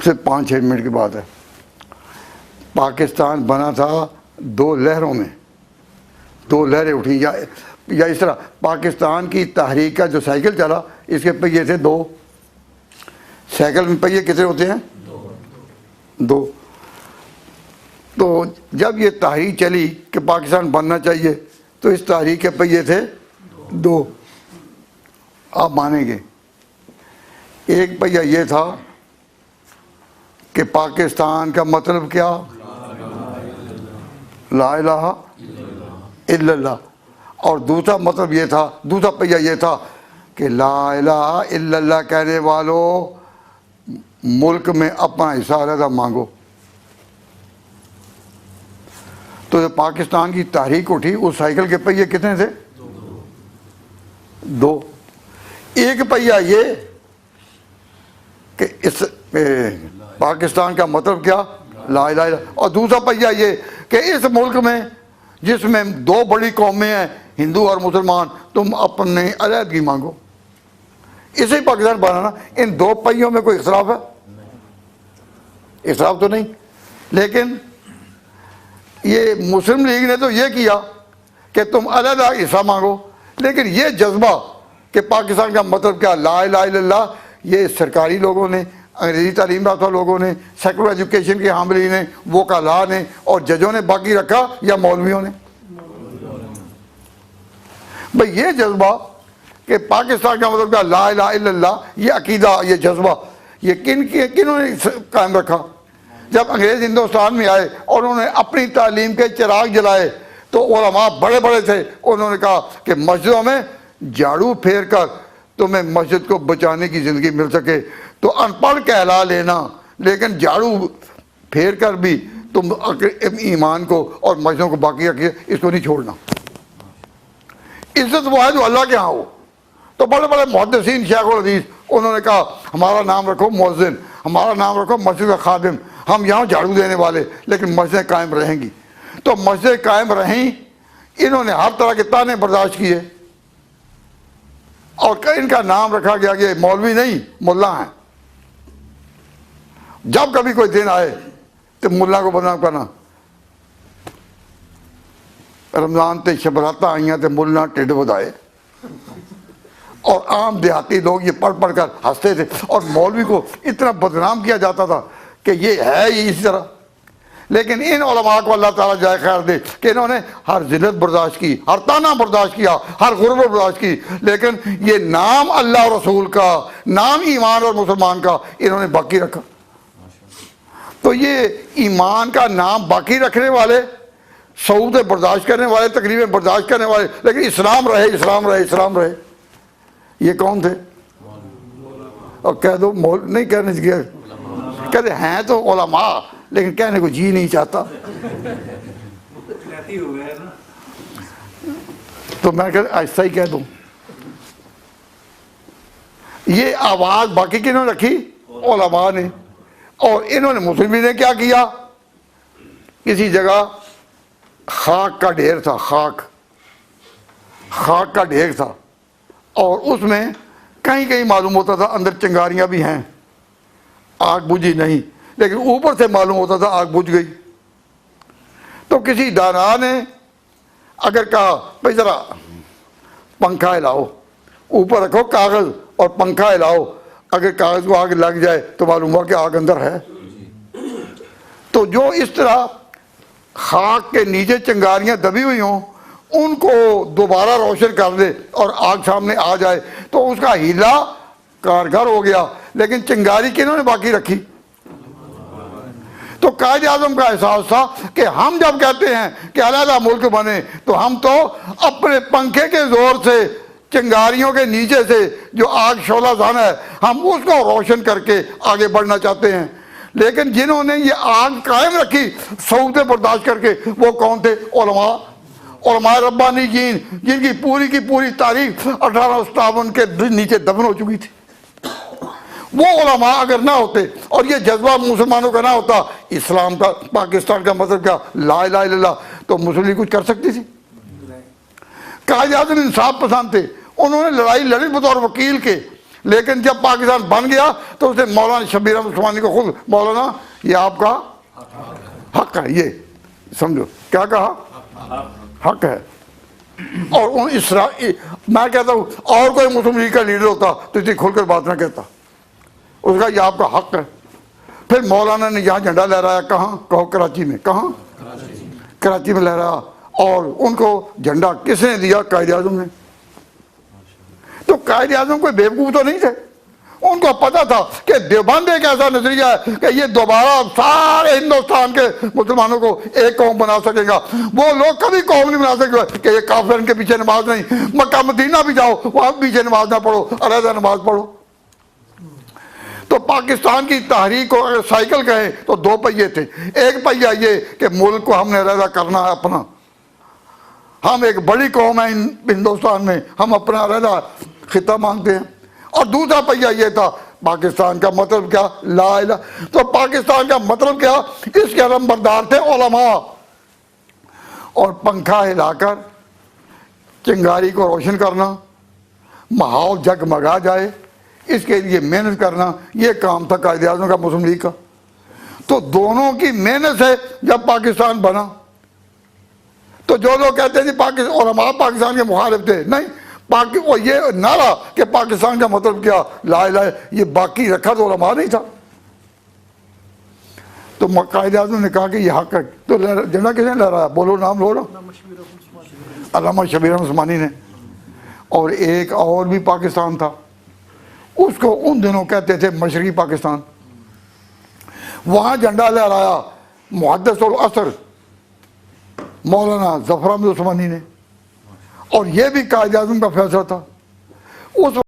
سے 5-6 منٹ کی بات ہے، پاکستان بنا تھا 2 لہروں میں، 2 لہریں اٹھی، یا اس طرح پاکستان کی تحریک کا جو سائیکل چلا اس کے پہیے تھے 2، سائیکل میں پہیے کتنے ہوتے ہیں؟ 2۔ تو جب یہ تحریک چلی کہ پاکستان بننا چاہیے تو اس تحریک کے پہیے تھے 2، آپ مانیں گے۔ ایک پہیہ یہ تھا کہ پاکستان کا مطلب کیا؟ لا الہ الا اللہ، اور دوسرا مطلب یہ تھا، دوسرا پہیہ یہ تھا کہ لا الہ الا اللہ کہنے والوں ملک میں اپنا حصہ علیحدہ مانگو۔ تو جب پاکستان کی تحریک اٹھی اس سائیکل کے پہیے کتنے تھے؟ 2۔ ایک پہیہ یہ کہ اس پاکستان کا مطلب کیا؟ لا الہ الا، اور دوسرا پہیہ یہ کہ اس ملک میں جس میں 2 بڑی قومیں ہیں ہندو اور مسلمان، تم اپنے علیحدگی مانگو۔ اسے پاکستان بنانا، ان 2 پہیوں میں کوئی اختلاف ہے؟ اختلاف تو نہیں، لیکن یہ مسلم لیگ نے تو یہ کیا کہ تم علیحدہ حصہ مانگو، لیکن یہ جذبہ کہ پاکستان کا مطلب کیا لا الہ الا اللہ، یہ سرکاری لوگوں نے، انگریزی تعلیم یافتہ لوگوں نے، سیکولر ایجوکیشن کے حاملین نے، وکلاء نے اور ججوں نے باقی رکھا یا مولویوں نے؟ بھئی یہ جذبہ کہ پاکستان کا مطلب کیا لا الہ الا اللہ، یہ عقیدہ، یہ جذبہ، یہ کنہوں نے قائم رکھا؟ جب انگریز ہندوستان میں آئے اور انہوں نے اپنی تعلیم کے چراغ جلائے تو علماء بڑے بڑے تھے، انہوں نے کہا کہ مسجدوں میں جھاڑو پھیر کر تمہیں مسجد کو بچانے کی زندگی مل سکے تو ان پڑھ کہلا لینا، لیکن جھاڑو پھیر کر بھی تم ایمان کو اور مسجدوں کو باقی رکھیے، اس کو نہیں چھوڑنا۔ عزت وہ ہے جو اللہ کے ہاں ہو۔ تو بڑے بڑے محدثین، شیخ الحدیث، انہوں نے کہا ہمارا نام رکھو مؤذن، ہمارا نام رکھو مسجد کا خادم، ہم یہاں جھاڑو دینے والے، لیکن مسجدیں قائم رہیں گی۔ تو مسجدیں قائم رہیں، انہوں نے ہر طرح کے تانے برداشت کیے، اور ان کا نام رکھا گیا کہ مولوی نہیں ملا ہیں۔ جب کبھی کوئی دن آئے تو ملا کو بدنام کرنا، رمضان تے شبراتاں آئیاں تے ملا ٹھڈ ودائے، اور عام دیہاتی لوگ یہ پڑھ پڑھ کر ہنستے تھے، اور مولوی کو اتنا بدنام کیا جاتا تھا کہ یہ ہے ہی اسی طرح۔ لیکن ان علماء کو اللہ تعالیٰ جائے خیر دے کہ انہوں نے ہر ذلت برداشت کی، ہر تانا برداشت کیا، ہر غربت برداشت کی، لیکن یہ نام اللہ اور رسول کا، نام ایمان اور مسلمان کا انہوں نے باقی رکھا۔ تو یہ ایمان کا نام باقی رکھنے والے، سعودیں برداشت کرنے والے، تقریباً برداشت کرنے والے، لیکن اسلام رہے، اسلام رہے، اسلام رہے، یہ کون تھے؟ اور کہہ دو نہیں کہنے سے کیا کہتے ہیں تو علماء، لیکن کہنے کو جی نہیں چاہتا۔ تو میں کہتا ایسا ہی کہہ دوں۔ یہ آواز باقی کنہوں نے رکھی؟ علماء نے۔ اور انہوں نے مسلمین نے کیا کیا؟ کسی جگہ خاک کا ڈھیر تھا، خاک کا ڈھیر تھا، اور اس میں کہیں کہیں معلوم ہوتا تھا اندر چنگاریاں بھی ہیں، آگ بجھی نہیں، لیکن اوپر سے معلوم ہوتا تھا آگ بجھ گئی۔ تو کسی دانا نے اگر کہا بھائی ذرا پنکھا ہلاؤ، اوپر رکھو کاغذ اور پنکھا ہلاؤ، اگر کاغذ کو آگ لگ جائے تو معلوم ہوا کہ آگ اندر ہے۔ تو جو اس طرح خاک کے نیچے چنگاریاں دبی ہوئی ہوں ان کو دوبارہ روشن کر دے اور آگ سامنے آ جائے تو اس کا ہیلا کارگر ہو گیا، لیکن چنگاری کنہوں نے باقی رکھی؟ تو قائد اعظم کا احساس تھا کہ ہم جب کہتے ہیں کہ علیحدہ ملک بنے تو ہم تو اپنے پنکھے کے زور سے چنگاریوں کے نیچے سے جو آگ شعلہ زن ہے ہم اس کو روشن کر کے آگے بڑھنا چاہتے ہیں۔ لیکن جنہوں نے یہ آگ قائم رکھی سعودیں برداشت کر کے، وہ کون تھے؟ علماء ربانی جن کی پوری تاریخ 1857 کے نیچے دفن ہو چکی تھی۔ وہ علماء اگر نہ ہوتے اور یہ جذبہ مسلمانوں کا نہ ہوتا، اسلام کا، پاکستان کا مطلب کیا لا الہ الا اللہ، تو مسلم لیگ کچھ کر سکتی تھی؟ قائد اعظم انصاف پسند تھے، انہوں نے لڑائی لڑی بطور وکیل کے، لیکن جب پاکستان بن گیا تو اسے مولانا شبیر احمد عثمانی کو خود مولانا یہ آپ کا حق ہے، یہ سمجھو کیا کہا، حق ہے۔ اور میں کہتا ہوں اور کوئی مسلم لیگ کا لیڈر ہوتا تو اتنی کھل کر بات نہ کہتا، اس کا یہ آپ کا حق ہے۔ پھر مولانا نے یہاں جھنڈا لہرایا، کہاں کہو، کراچی میں، کہاں کراچی میں لہرایا، اور ان کو جھنڈا کس نے دیا، قائد اعظم نے۔ تو قائد اعظم کوئی بیوقوف تو نہیں تھے، ان کو پتا تھا کہ دیوبند ایک ایسا نظریہ ہے کہ یہ دوبارہ سارے ہندوستان کے مسلمانوں کو ایک قوم بنا سکے گا۔ وہ لوگ کبھی قوم نہیں بنا سکے کہ یہ کافر ان کے پیچھے نماز نہیں، مکہ مدینہ بھی جاؤ وہاں پیچھے نماز نہ پڑھو، علیحدہ نماز پڑھو۔ تو پاکستان کی تحریک کو اگر سائیکل کہیں تو دو پہیے تھے، ایک پہیہ یہ کہ ملک کو ہم نے علیحدہ کرنا ہے اپنا، ہم ایک بڑی قوم ہے ہندوستان میں، ہم اپنا علیحدہ خطہ مانگتے ہیں، اور دوسرا پہیہ یہ تھا پاکستان کا مطلب کیا، لا الہ۔ تو پاکستان کا مطلب کیا، اس کے علم بردار تھے علماء، اور پنکھا ہلا کر چنگاری کو روشن کرنا، ماحول جگمگا جائے، اس کے لیے محنت کرنا، یہ کام تھا قائد اعظم کا مسلم لیگ کا۔ تو دونوں کی محنت سے جب پاکستان بنا، تو جو لوگ کہتے ہیں جی علماء پاکستان کے مخالف تھے، نہیں، وہ یہ نعرہ کہ پاکستان کا مطلب کیا، لا الہ، یہ باقی رکھا تو علماء نہیں تھا۔ تو قائد اعظم نے کہا کہ یہ حق ہے، تو جھنڈا کس نے لہرایا، بولو نام لو نا، علامہ شبیر احمد عثمانی نے۔ اور ایک اور بھی پاکستان تھا، اس کو ان دنوں کہتے تھے مشرقی پاکستان، وہاں جھنڈا لہرایا محدث العصر مولانا ظفر احمد عثمانی نے، اور یہ بھی قائد اعظم کا فیصلہ تھا۔ اس